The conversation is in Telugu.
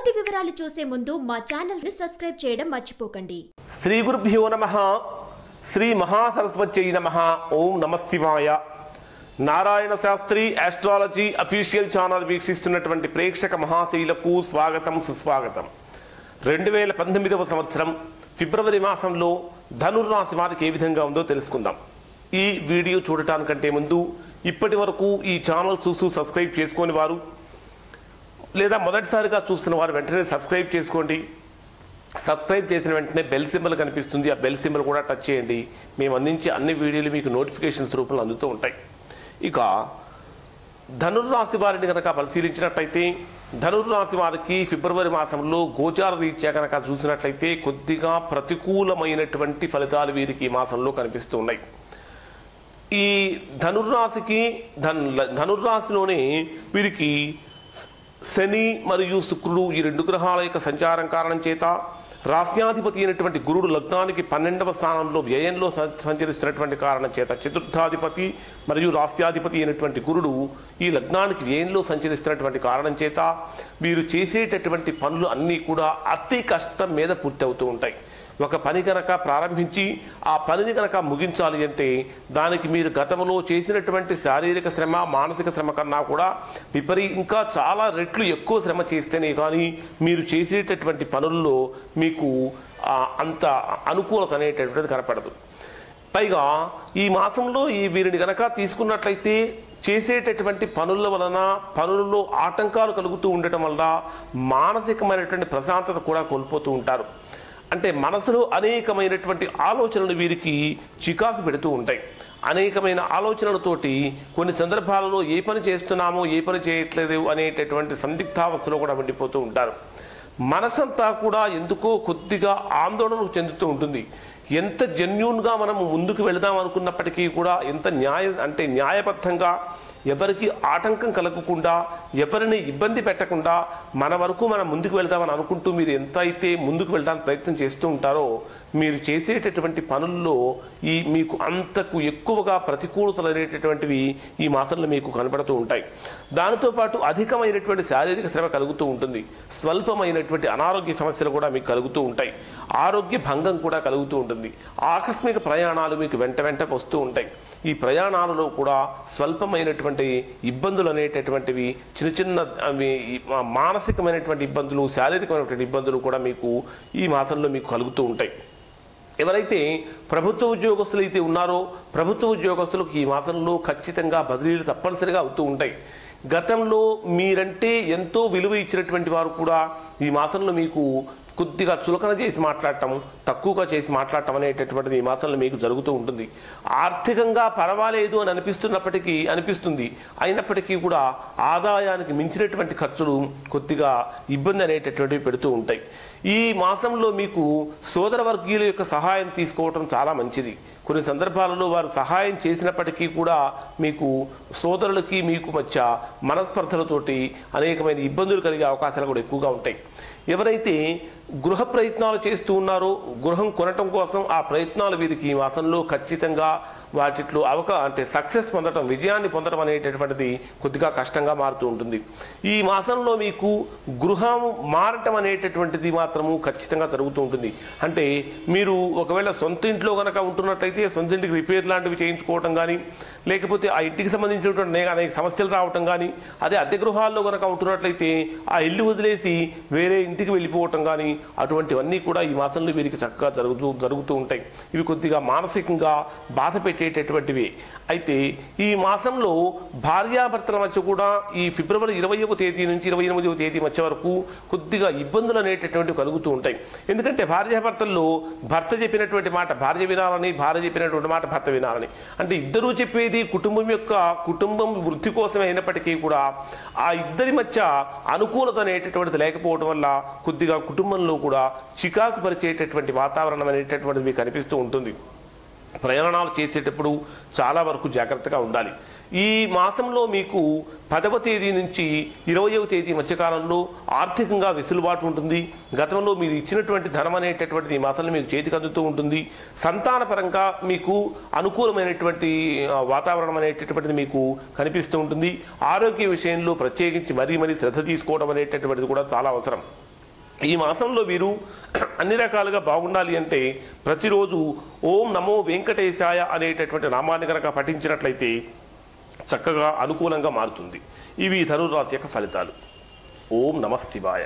పూర్తి వివరాలు చూసే ముందు మా ఛానల్ ని సబ్స్క్రైబ్ చేయడం మర్చిపోకండి. శ్రీ గురుభ్యో నమః. శ్రీ మహాసరస్వత్యై నమః. ఓం నమఃశివాయ. Narayana Shastri astrology official channel వీక్షిస్తున్నటువంటి ప్రేక్షక మహాశీలకు స్వాగతం, సుస్వాగతం. 2019వ సంవత్సరం ఫిబ్రవరి మాసంలో ధనుర్రాశి వారికి ఏ విధంగా ఉందో తెలుసుకుందాం. ఈ వీడియో చూడటానికంటే ముందు ఇప్పటి వరకు ఈ ఛానల్ సబ్స్క్రైబ్ చేసుకొని వారు లేదా మొదటిసారిగా చూస్తున్న వారు వెంటనే సబ్స్క్రైబ్ చేసుకోండి. సబ్స్క్రైబ్ చేసిన వెంటనే బెల్ సింబల్ కనిపిస్తుంది, ఆ బెల్ సింబల్ కూడా టచ్ చేయండి. మేము అందించే అన్ని వీడియోలు మీకు నోటిఫికేషన్స్ రూపంలో అందుతూ ఉంటాయి. ఇక ధనుర్రాశి వారిని కనుక పరిశీలించినట్లయితే ధనుర్రాశి వారికి ఫిబ్రవరి మాసంలో గోచార రీత్యా కనుక చూసినట్లయితే కొద్దిగా ప్రతికూలమైనటువంటి ఫలితాలు వీరికి ఈ మాసంలో కనిపిస్తూ ఉన్నాయి. ఈ ధనుర్రాశిలోనే వీరికి శని మరియు శుక్రుడు ఈ రెండు గ్రహాల యొక్క సంచారం కారణం చేత రాస్యాధిపతి అయినటువంటి గురుడు లగ్నానికి 12వ స్థానంలో వ్యయంలో సంచరిస్తున్నటువంటి కారణం చేత చతుర్థాధిపతి మరియు రాస్యాధిపతి అయినటువంటి గురుడు ఈ లగ్నానికి వ్యయంలో సంచరిస్తున్నటువంటి కారణం చేత వీరు చేసేటటువంటి పనులు అన్నీ కూడా అతి కష్టం మీద పూర్తి అవుతూ ఉంటాయి. ఒక పని కనుక ప్రారంభించి ఆ పనిని కనుక ముగించాలి అంటే దానికి మీరు గతంలో చేసినటువంటి శారీరక శ్రమ, మానసిక శ్రమ కన్నా కూడా ఇంకా చాలా రెట్లు ఎక్కువ శ్రమ చేస్తేనే కానీ మీరు చేసేటటువంటి పనుల్లో మీకు అంత అనుకూలత అనేటటువంటిది కనపడదు. పైగా ఈ మాసంలో వీరిని కనుక తీసుకున్నట్లయితే చేసేటటువంటి పనుల వలన పనులలో ఆటంకాలు కలుగుతూ ఉండటం వల్ల మానసికమైనటువంటి ప్రశాంతత కూడా కోల్పోతూ ఉంటారు. అంటే మనసులో అనేకమైనటువంటి ఆలోచనలు వీరికి చికాకు పెడుతూ ఉంటాయి. అనేకమైన ఆలోచనలతోటి కొన్ని సందర్భాలలో ఏ పని చేస్తున్నామో ఏ పని చేయట్లేదు అనేటటువంటి సందిగ్ధావస్థలో కూడా ఉండిపోతూ ఉంటారు. మనసంతా కూడా ఎందుకో కొద్దిగా ఆందోళన చెందుతూ ఉంటుంది. ఎంత జెన్యూన్గా మనం ముందుకు వెళదాం అనుకున్నప్పటికీ కూడా ఎంత న్యాయబద్ధంగా ఎవరికి ఆటంకం కలగకుండా ఎవరిని ఇబ్బంది పెట్టకుండా మన వరకు మనం ముందుకు వెళ్దామని అనుకుంటూ మీరు ఎంత అయితే ముందుకు వెళ్ళడానికి ప్రయత్నం చేస్తూ ఉంటారో మీరు చేసేటటువంటి పనుల్లో మీకు అంతకు ఎక్కువగా ప్రతికూలతలు అనేటటువంటివి ఈ మాసంలో మీకు కనబడుతూ ఉంటాయి. దానితో పాటు అధికమైనటువంటి శారీరక శ్రమ కలుగుతూ ఉంటుంది. స్వల్పమైనటువంటి అనారోగ్య సమస్యలు కూడా మీకు కలుగుతూ ఉంటాయి. ఆరోగ్య భంగం కూడా కలుగుతూ ఉంటుంది. ఆకస్మిక ప్రయాణాలు మీకు వెంట వస్తూ ఉంటాయి. ఈ ప్రయాణాలలో కూడా స్వల్పమైనటువంటి ఇబ్బందులు అనేటటువంటివి చిన్న మానసికమైనటువంటి ఇబ్బందులు, శారీరకమైనటువంటి ఇబ్బందులు కూడా మీకు ఈ మాసంలో మీకు కలుగుతూ ఉంటాయి. ఎవరైతే ప్రభుత్వ ఉద్యోగస్తులు అయితే ఉన్నారో ప్రభుత్వ ఉద్యోగస్తులకు ఈ మాసంలో ఖచ్చితంగా బదిలీలు తప్పనిసరిగా అవుతూ ఉంటాయి. గతంలో మీరంటే ఎంతో విలువ ఇచ్చినటువంటి వారు కూడా ఈ మాసంలో మీకు కొద్దిగా చులకన చేసి మాట్లాడటం, తక్కువగా చేసి మాట్లాడటం అనేటటువంటిది ఈ మాసంలో మీకు జరుగుతూ ఉంటుంది. ఆర్థికంగా పర్వాలేదు అని అనిపిస్తుంది. అయినప్పటికీ కూడా ఆదాయానికి మించినటువంటి ఖర్చులు కొద్దిగా ఇబ్బంది అనేటటువంటివి పెడుతూ ఉంటాయి. ఈ మాసంలో మీకు సోదర వర్గీయుల యొక్క సహాయం తీసుకోవటం చాలా మంచిది. కొన్ని సందర్భాలలో వారు సహాయం చేసినప్పటికీ కూడా మీకు సోదరులకి మీకు మధ్య మనస్పర్ధలతోటి అనేకమైన ఇబ్బందులు కలిగే అవకాశాలు కూడా ఎక్కువగా ఉంటాయి. ఎవరైతే గృహ ప్రయత్నాలు చేస్తూ ఉన్నారో గృహం కొనటం కోసం ఆ ప్రయత్నాలు వీరికి ఈ మాసంలో ఖచ్చితంగా వాటిలో సక్సెస్ పొందడం, విజయాన్ని పొందడం అనేటటువంటిది కొద్దిగా కష్టంగా మారుతూ ఉంటుంది. ఈ మాసంలో మీకు గృహం మారటం అనేటటువంటిది మాత్రము ఖచ్చితంగా జరుగుతూ ఉంటుంది. అంటే మీరు ఒకవేళ సొంత ఇంట్లో కనుక ఉంటున్నట్లయితే సొంత ఇంటికి రిపేర్ లాంటివి చేయించుకోవటం కానీ, లేకపోతే ఆ ఇంటికి సంబంధించినటువంటి అనేక సమస్యలు రావటం కానీ, అదే అద్దె గృహాల్లో కనుక ఉంటున్నట్లయితే ఆ ఇల్లు వదిలేసి వేరే ఇంటికి వెళ్ళిపోవటం కానీ, అటువంటివన్నీ కూడా ఈ మాసంలో వీరికి చక్కగా జరుగుతూ ఉంటాయి. ఇవి కొద్దిగా మానసికంగా బాధ పెట్టేటటువంటివి. అయితే ఈ మాసంలో భార్యాభర్తల మధ్య కూడా ఈ ఫిబ్రవరి 20వ తేదీ నుంచి 28వ తేదీ మధ్య వరకు కొద్దిగా ఇబ్బందులు అనేటటువంటివి కలుగుతూ ఉంటాయి. ఎందుకంటే భార్యాభర్తల్లో భర్త చెప్పినటువంటి మాట భార్య వినాలని, భార్య చెప్పినటువంటి మాట భర్త వినాలని, అంటే ఇద్దరూ చెప్పేది కుటుంబం వృద్ధి కోసమే అయినప్పటికీ కూడా ఆ ఇద్దరి మధ్య అనుకూలత అనేటటువంటిది లేకపోవడం వల్ల కొద్దిగా కుటుంబంలో కూడా చికాకు పరిచేటటువంటి వాతావరణం అనేటటువంటిది మీకు కనిపిస్తూ ఉంటుంది. ప్రయాణాలు చేసేటప్పుడు చాలా వరకు జాగ్రత్తగా ఉండాలి. ఈ మాసంలో మీకు 10వ తేదీ నుంచి 20వ తేదీ మధ్యకాలంలో ఆర్థికంగా వెసులుబాటు ఉంటుంది. గతంలో మీరు ఇచ్చినటువంటి ధనం అనేటటువంటిది ఈ మాసంలో మీకు చేతికి అందుతూ ఉంటుంది. సంతానపరంగా మీకు అనుకూలమైనటువంటి వాతావరణం అనేటటువంటిది మీకు కనిపిస్తూ ఉంటుంది. ఆరోగ్య విషయంలో ప్రత్యేకించి మరీ శ్రద్ధ తీసుకోవడం అనేటటువంటిది కూడా చాలా అవసరం. ఈ మాసంలో వీరు అన్ని రకాలుగా బాగుండాలి అంటే ప్రతిరోజు ఓం నమో వెంకటేశాయ అనేటటువంటి నామాన్ని కనుక పఠించినట్లయితే చక్కగా అనుకూలంగా మారుతుంది. ఇవి ధనుర్రాశి యొక్క ఫలితాలు. ఓం నమః శివాయ.